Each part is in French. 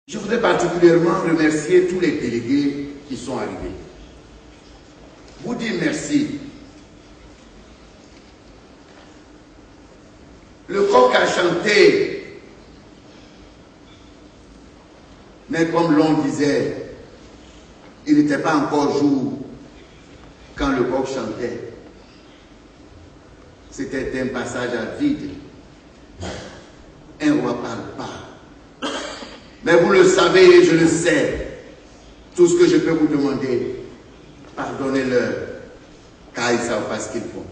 Je voudrais particulièrement remercier tous les délégués qui sont arrivés. Vous dire merci. Le coq a chanté, mais comme l'on disait, il n'était pas encore jour quand le coq chantait. C'était un passage à vide. Un roi parle pas. Mais vous le savez et je le sais. Tout ce que je peux vous demander, pardonnez-leur, car ils ne savent pas ce qu'ils font.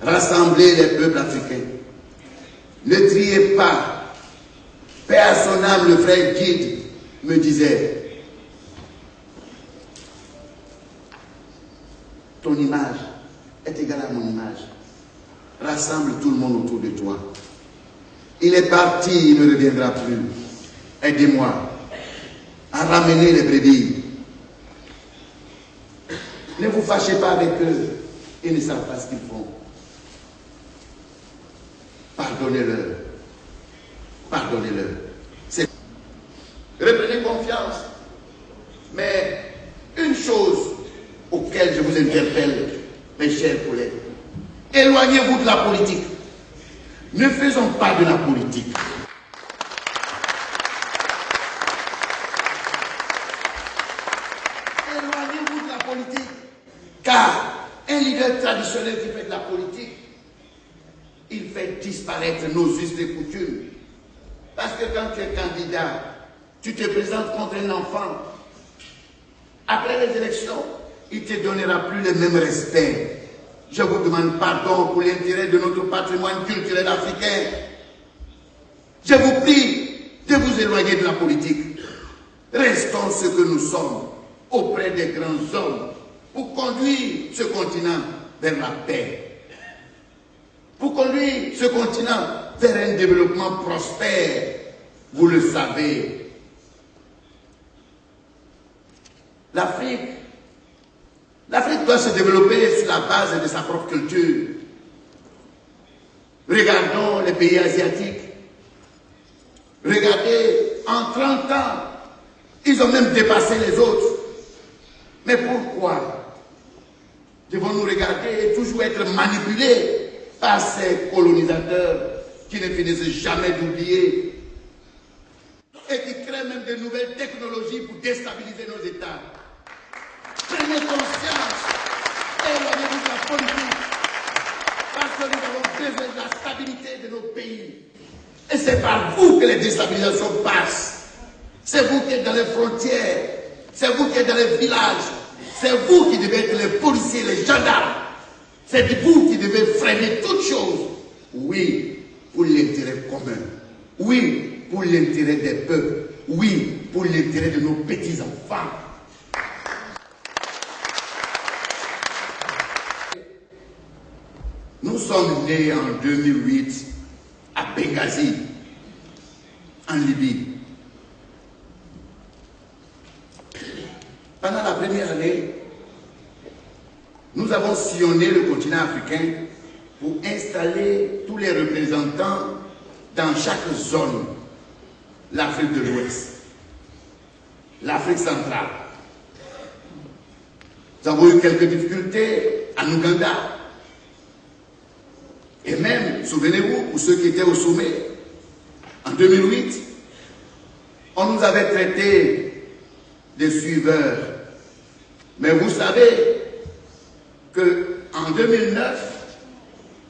Rassemblez les peuples africains. Ne triez pas. Paix à son âme, le frère Guide me disait, ton image est égale à mon image. Rassemble tout le monde autour de toi. Il est parti, il ne reviendra plus. Aidez-moi à ramener les brebis. Ne vous fâchez pas avec eux. Ils ne savent pas ce qu'ils font. Pardonnez-leur. Pardonnez-leur. Reprenez confiance. Mais une chose auquel je vous interpelle, mes chers collègues, éloignez-vous de la politique. Ne faisons pas de la politique. Éloignez-vous de la politique. Car un leader traditionnel qui fait de la politique, il fait disparaître nos us et coutumes. Parce que quand tu es candidat, tu te présentes contre un enfant. Après les élections, il ne te donnera plus le même respect. Je vous demande pardon pour l'intérêt de notre patrimoine culturel africain. Je vous prie de vous éloigner de la politique. Restons ce que nous sommes auprès des grands hommes pour conduire ce continent vers la paix. Pour conduire ce continent vers un développement prospère. Vous le savez. L'Afrique doit se développer sur la base de sa propre culture. Regardons les pays asiatiques. Regardez, en 30 ans, ils ont même dépassé les autres. Mais pourquoi devons-nous regarder et toujours être manipulés par ces colonisateurs qui ne finissent jamais d'oublier et qui créent même de nouvelles technologies pour déstabiliser nos États? Prenez conscience, éloignez-vous de la politique, parce que nous avons besoin de la stabilité de nos pays. Et c'est par vous que les déstabilisations passent. C'est vous qui êtes dans les frontières, c'est vous qui êtes dans les villages, c'est vous qui devez être les policiers, les gendarmes. C'est vous qui devez freiner toutes choses. Oui, pour l'intérêt commun. Oui, pour l'intérêt des peuples. Oui, pour l'intérêt de nos petits-enfants. Nous sommes nés en 2008 à Benghazi, en Libye. Pendant la première année, nous avons sillonné le continent africain pour installer tous les représentants dans chaque zone. L'Afrique de l'Ouest, l'Afrique centrale. Nous avons eu quelques difficultés en Ouganda. Et même, souvenez-vous, pour ceux qui étaient au sommet, en 2008, on nous avait traités de suiveurs. Mais vous savez qu'en 2009,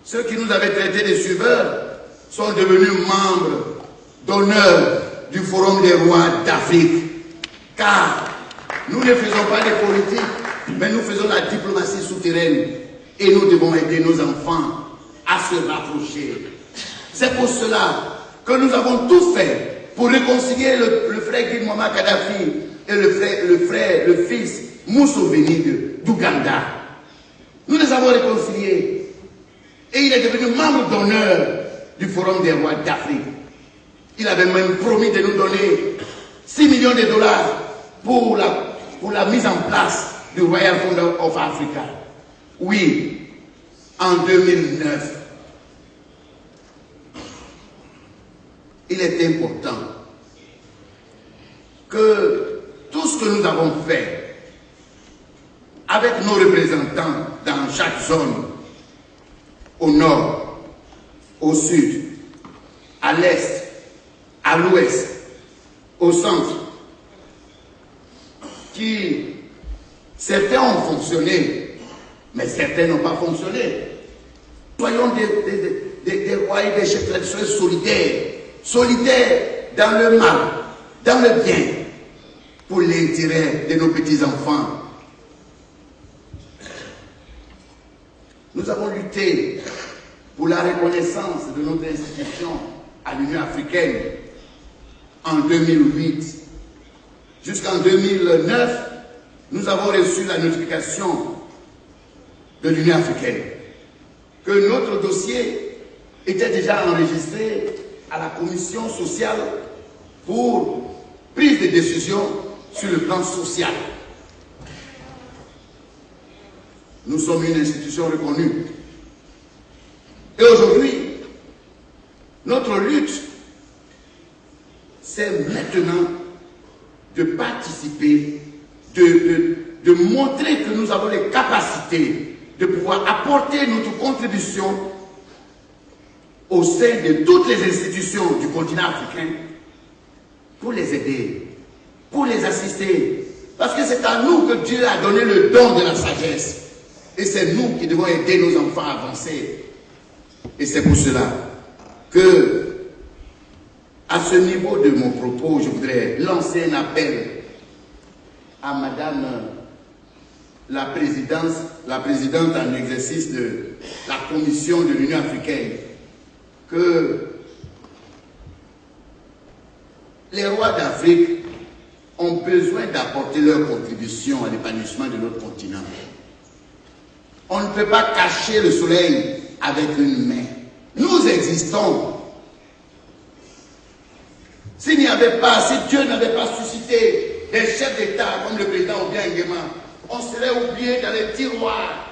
ceux qui nous avaient traités de suiveurs sont devenus membres d'honneur du Forum des rois d'Afrique. Car nous ne faisons pas de politique, mais nous faisons la diplomatie souterraine. Et nous devons aider nos enfants à se rapprocher. C'est pour cela que nous avons tout fait pour réconcilier le frère Guy Muammar Kadhafi et le fils Museveni d'Ouganda. Nous les avons réconciliés. Et il est devenu membre d'honneur du Forum des rois d'Afrique. Il avait même promis de nous donner 6 millions de dollars pour la mise en place du Royal Fund of Africa. Oui, en 2009. Il est important que tout ce que nous avons fait avec nos représentants dans chaque zone, au nord, au sud, à l'est, à l'ouest, au centre, qui certains ont fonctionné, mais certains n'ont pas fonctionné. Soyons des rois et des chefs traditionnels solidaires, solidaires dans le mal, dans le bien, pour l'intérêt de nos petits-enfants. Nous avons lutté pour la reconnaissance de notre institution à l'Union africaine en 2008. Jusqu'en 2009, nous avons reçu la notification de l'Union africaine que notre dossier était déjà enregistré à la commission sociale pour prise de décision sur le plan social. Nous sommes une institution reconnue. Et aujourd'hui, notre lutte, c'est maintenant de participer, de montrer que nous avons les capacités de pouvoir apporter notre contribution au sein de toutes les institutions du continent africain pour les aider, pour les assister. Parce que c'est à nous que Dieu a donné le don de la sagesse. Et c'est nous qui devons aider nos enfants à avancer. Et c'est pour cela que, à ce niveau de mon propos, je voudrais lancer un appel à Madame la présidente en exercice de la Commission de l'Union africaine, que les rois d'Afrique ont besoin d'apporter leur contribution à l'épanouissement de notre continent. On ne peut pas cacher le soleil avec une main. Nous existons. S'il n'y avait pas, si Dieu n'avait pas suscité des chefs d'État comme le président Obiang Nguema, on serait oublié dans les tiroirs.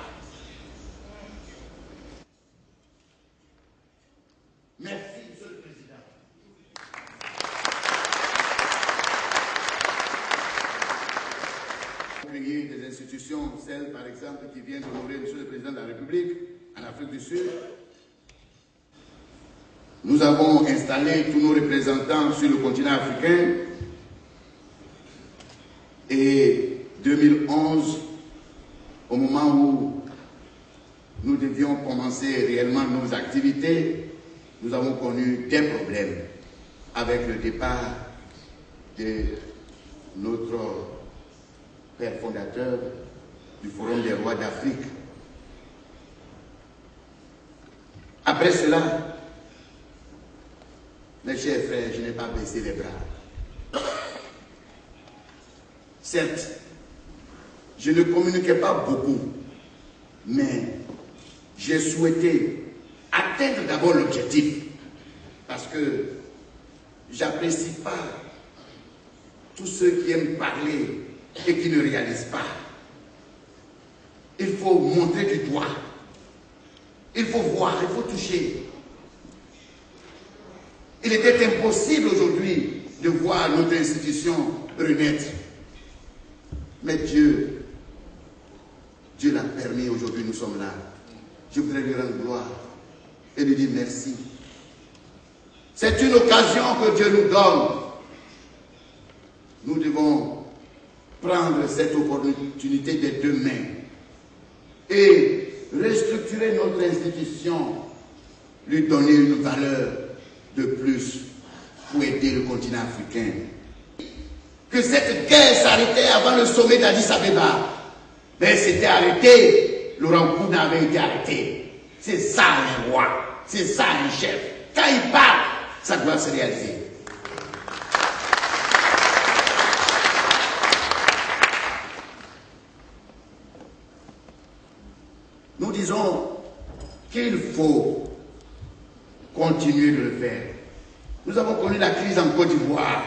Merci, Monsieur le Président. Des institutions, celles par exemple qui viennent d'honorer Monsieur le Président de la République en Afrique du Sud. Nous avons installé tous nos représentants sur le continent africain et 2011, au moment où nous devions commencer réellement nos activités, nous avons connu des problèmes avec le départ de notre père fondateur du Forum des rois d'Afrique. Après cela, mes chers frères, je n'ai pas baissé les bras. Certes, je ne communiquais pas beaucoup, mais j'ai souhaité atteindre d'abord l'objectif, parce que j'apprécie pas tous ceux qui aiment parler et qui ne réalisent pas. Il faut montrer du doigt. Il faut voir, il faut toucher. Il était impossible aujourd'hui de voir notre institution renaître. Mais Dieu l'a permis, aujourd'hui nous sommes là. Je voudrais lui rendre gloire et lui dire merci. C'est une occasion que Dieu nous donne. Nous devons prendre cette opportunité des deux mains et restructurer notre institution, lui donner une valeur de plus pour aider le continent africain. Que cette guerre s'arrêtait avant le sommet d'Addis Abeba. Mais c'était arrêté, Laurent Kouna avait été arrêté. C'est ça un roi, c'est ça un chef. Quand il parle, ça doit se réaliser. Nous disons qu'il faut continuer de le faire. Nous avons connu la crise en Côte d'Ivoire.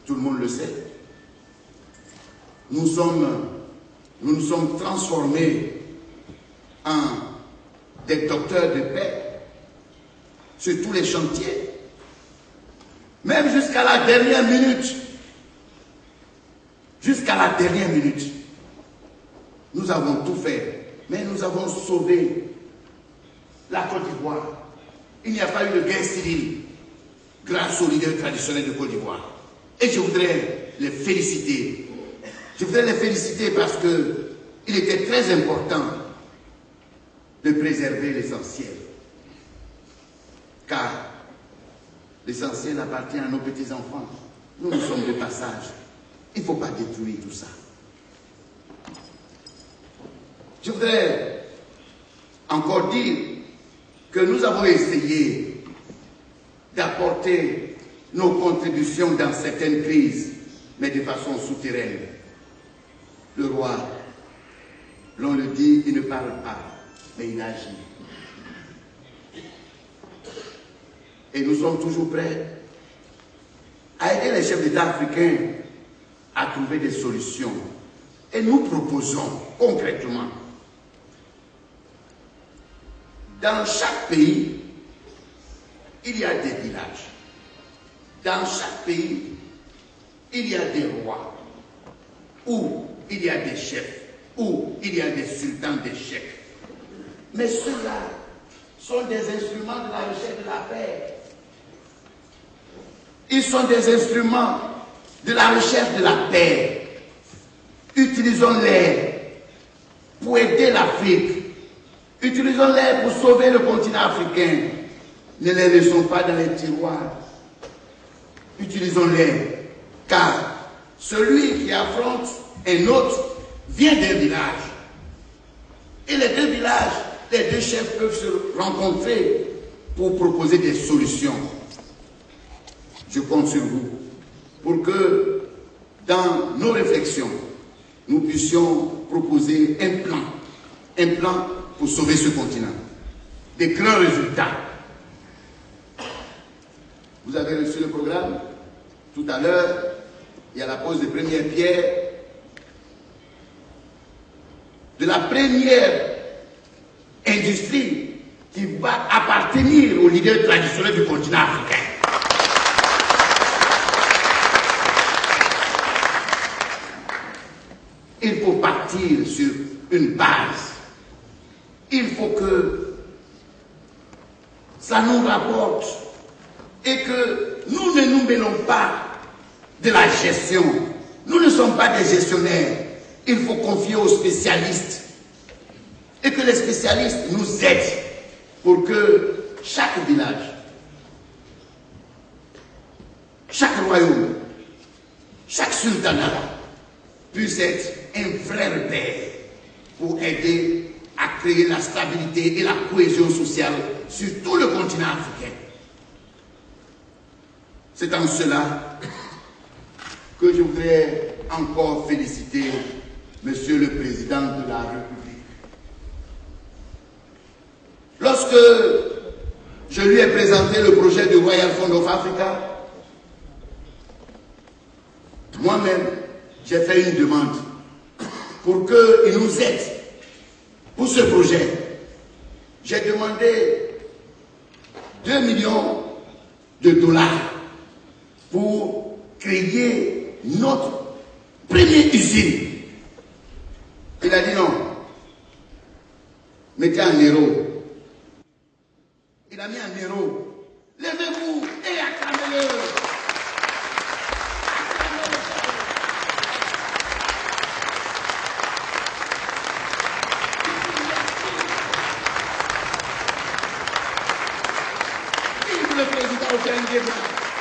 Tout le monde le sait. Nous nous sommes transformés en des docteurs de paix sur tous les chantiers. Même jusqu'à la dernière minute. Jusqu'à la dernière minute. Nous avons tout fait. Mais nous avons sauvé la Côte d'Ivoire. Il n'y a pas eu de guerre civile grâce aux leaders traditionnels de Côte d'Ivoire. Et je voudrais les féliciter. Je voudrais les féliciter parce qu'il était très important de préserver l'essentiel. Car l'essentiel appartient à nos petits-enfants. Nous sommes de passage. Il ne faut pas détruire tout ça. Je voudrais encore dire que nous avons essayé d'apporter nos contributions dans certaines crises, mais de façon souterraine. Le roi, l'on le dit, il ne parle pas, mais il agit. Et nous sommes toujours prêts à aider les chefs d'État africains à trouver des solutions. Et nous proposons concrètement, dans chaque pays, il y a des villages. Dans chaque pays, il y a des rois, où il y a des chefs, où il y a des sultans des chefs. Mais ceux-là sont des instruments de la recherche de la paix. Ils sont des instruments de la recherche de la paix. Utilisons-les pour aider l'Afrique. Utilisons-les pour sauver le continent africain. Ne les laissons pas dans les tiroirs. Utilisons-les, car celui qui affronte un autre vient d'un village. Et les deux villages, les deux chefs peuvent se rencontrer pour proposer des solutions. Je compte sur vous pour que dans nos réflexions, nous puissions proposer un plan pour sauver ce continent. Des grands résultats. Vous avez reçu le programme. Tout à l'heure, il y a la pose de première pierre de la première industrie qui va appartenir aux leaders traditionnels du continent africain. Il faut partir sur une base. Il faut que ça nous rapporte et que nous ne nous mêlons pas de la gestion. Nous ne sommes pas des gestionnaires. Il faut confier aux spécialistes et que les spécialistes nous aident pour que chaque village, chaque royaume, chaque sultanat puisse être un vrai repère pour aider à créer la stabilité et la cohésion sociale sur tout le continent africain. C'est en cela que je voudrais encore féliciter Monsieur le Président de la République. Lorsque je lui ai présenté le projet du Royal Fund of Africa, moi-même, j'ai fait une demande pour qu'il nous aide pour ce projet. J'ai demandé 2 millions de dollars pour créer notre première usine. Il a dit non. Mettez en euro. Il a mis en euro. Levez-vous et acclamez-le. Vive le président Ousmane Gueye,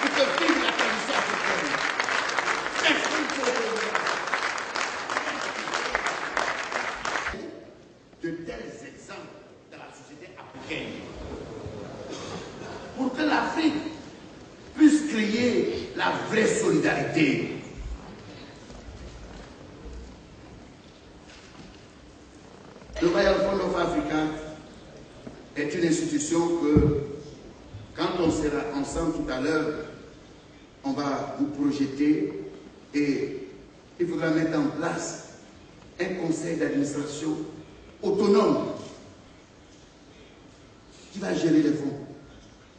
pour que vive la tradition africaine. Merci pour de tels exemples dans la société africaine. Pour que l'Afrique puisse créer la vraie solidarité. Le Royal Fund of Africa est une institution que, quand on sera ensemble tout à l'heure, on va vous projeter et il faudra mettre en place un conseil d'administration autonome qui va gérer les fonds.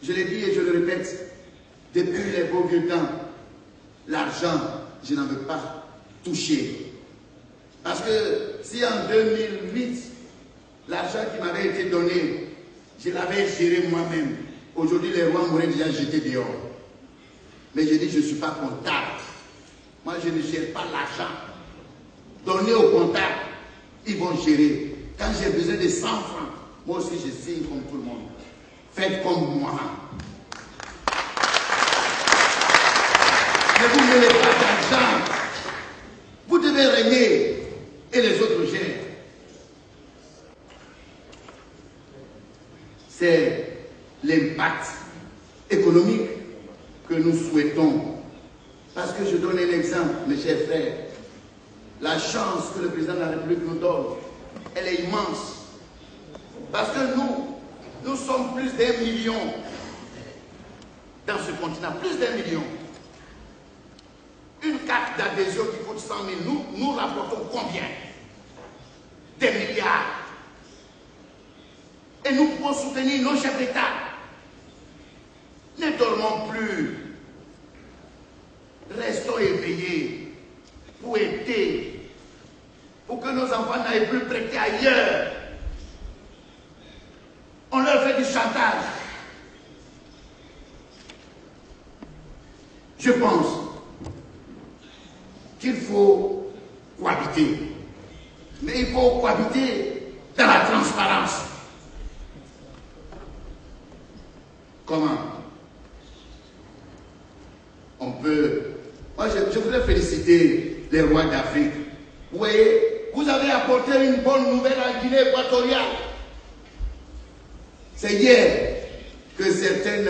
Je l'ai dit et je le répète, depuis les beaux vieux temps, l'argent, je n'en veux pas toucher. Parce que si en 2008, l'argent qui m'avait été donné, je l'avais géré moi-même, aujourd'hui les rois m'auraient déjà jeté dehors. Mais je dis, je ne suis pas comptable. Moi, je ne gère pas l'argent. Donnez au comptable, ils vont gérer. Quand j'ai besoin de 100 francs, moi aussi je signe comme tout le monde. Faites comme moi. Ne vous mêlez pas d'argent. Vous devez régner et les autres gèrent. C'est l'impact économique que nous souhaitons. Parce que je donne un exemple, mes chers frères. La chance que le président de la République nous donne, elle est immense. Parce que nous sommes plus d'1 million dans ce continent, plus d'1 million. Une carte d'adhésion qui coûte 100 000, nous rapportons combien? Des milliards. Et nous pouvons soutenir nos chefs d'État. Ne dormons plus. Restons éveillés pour aider, pour que nos enfants n'aillent plus prêter ailleurs. On leur fait du chantage. Je pense qu'il faut cohabiter. Mais il faut cohabiter dans la transparence. Comment? On peut... Moi, je voudrais féliciter les rois d'Afrique. Vous voyez, vous avez apporté une bonne nouvelle à Guinée équatoriale. C'est hier que certains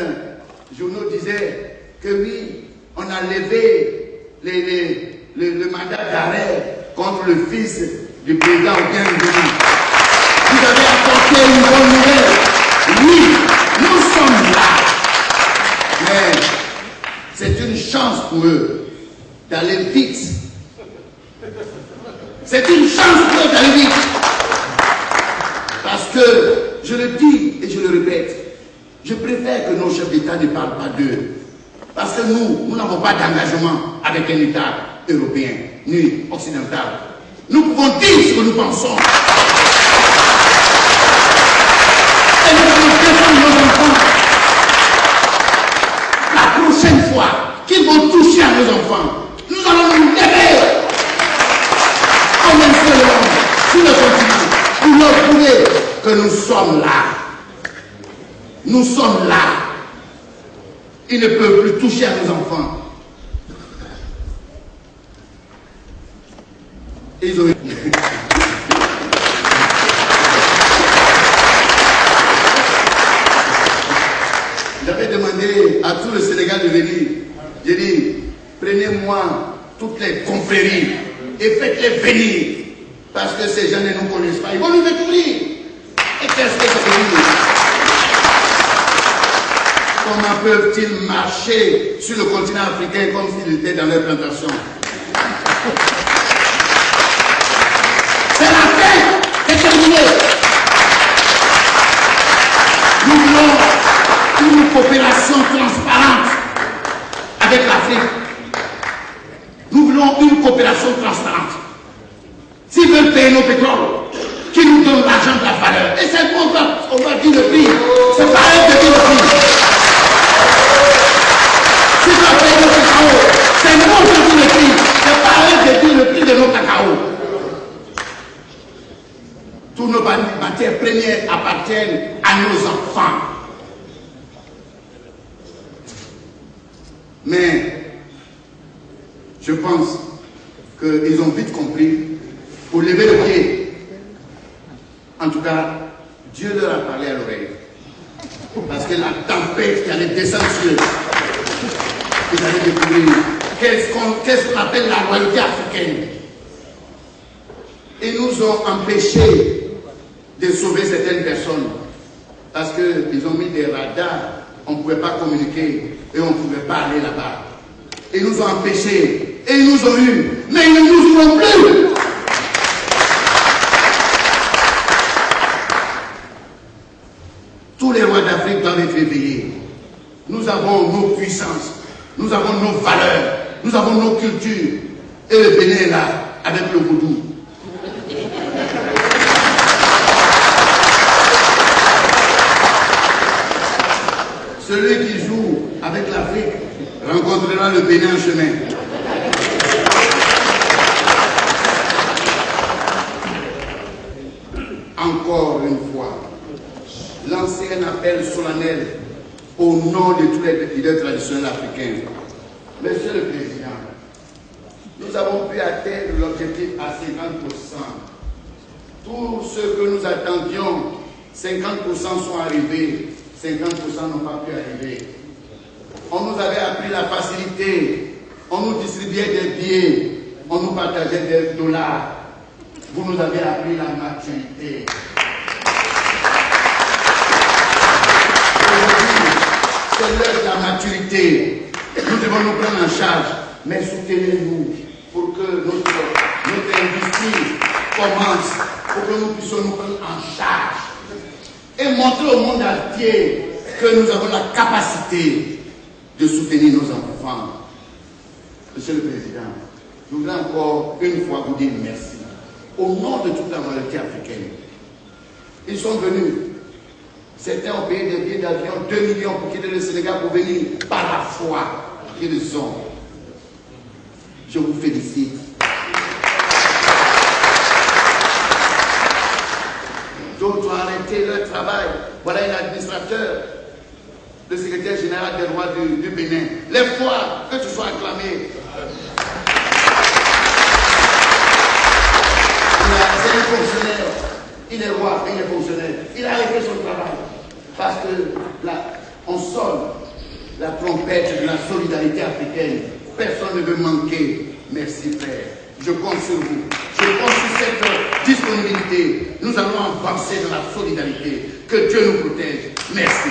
journaux disaient que oui, on a levé le mandat d'arrêt contre le fils du président Obiang-Nguema. Vous avez apporté une bonne nouvelle. Oui, nous sommes là. Mais c'est une chance pour eux d'aller vite. C'est une chance pour eux d'aller vite. Parce que, je le dis et je le répète, je préfère que nos chefs d'État ne parlent pas d'eux. Parce que nous n'avons pas d'engagement avec un État européen, ni occidental. Nous pouvons dire ce que nous pensons. Et nous allons défendre nos enfants. La prochaine fois qu'ils vont toucher à nos enfants, nous allons nous lever en un seul homme sur le continent pour leur prouver que nous sommes là. Nous sommes là. Ils ne peuvent plus toucher à nos enfants. Ils ont... J'avais demandé à tout le Sénégal de venir. J'ai dit, prenez-moi toutes les confréries et faites-les venir. Parce que ces gens ne nous connaissent pas. Ils vont nous découvrir. Et qu'est-ce que ça veut dire? Comment peuvent-ils marcher sur le continent africain comme s'ils étaient dans leur plantation? C'est la paix, c'est terminé. Nous voulons une coopération transparente avec l'Afrique. Nous voulons une coopération transparente. S'ils veulent payer nos pétroles, qu'ils nous donnent l'argent de la valeur. Et c'est bon, on va dire le prix. C'est pas eux de dire le prix. S'ils veulent payer nos cacao, c'est nous qui disons le prix. C'est pas eux de dire le prix de nos cacao. Toutes nos matières premières appartiennent à nos enfants. Mais je pense qu'ils ont vite compris, pour lever le pied. En tout cas, Dieu leur a parlé à l'oreille. Parce que la tempête qui allait descendre sur eux, ils allaient découvrir qu'est-ce qu'on appelle la royauté africaine. Ils nous ont empêchés de sauver certaines personnes. Parce qu'ils ont mis des radars, on ne pouvait pas communiquer et on ne pouvait pas aller là-bas. Ils nous ont empêchés et ils nous ont eu, mais ils ne nous auront plus. Tous les rois d'Afrique doivent être éveillés. Nous avons nos puissances. Nous avons nos valeurs, nous avons nos cultures. Et le Bénin est là, avec le vaudou. Celui qui joue avec l'Afrique rencontrera le Bénin en chemin. Encore une fois, lancer un appel solennel au nom de tous les leaders traditionnels africains. Monsieur le Président, nous avons pu atteindre l'objectif à 50%. Tout ce que nous attendions, 50% sont arrivés, 50% n'ont pas pu arriver. On nous avait appris la facilité, on nous distribuait des billets, on nous partageait des dollars. Vous nous avez appris la maturité. C'est l'heure de la maturité. Nous devons nous prendre en charge, mais soutenez-nous pour que notre industrie commence, pour que nous puissions nous prendre en charge et montrer au monde entier que nous avons la capacité de soutenir nos enfants. Monsieur le Président, je voudrais encore une fois vous dire merci au nom de toute la majorité africaine. Ils sont venus. Certains ont payé des billets d'avion, 2 millions pour quitter le Sénégal pour venir par la foi qu'ils sont. Je vous félicite. D'autres ont arrêté leur travail. Voilà un administrateur, le secrétaire général des rois du Bénin. Lève-toi, que tu sois acclamé. C'est un fonctionnaire. Il est roi, il est fonctionnaire. Il a arrêté son travail. Parce que là, on sonne la trompette de la solidarité africaine. Personne ne veut manquer. Merci, frère. Je compte sur vous. Je compte sur cette disponibilité. Nous allons avancer dans la solidarité. Que Dieu nous protège. Merci.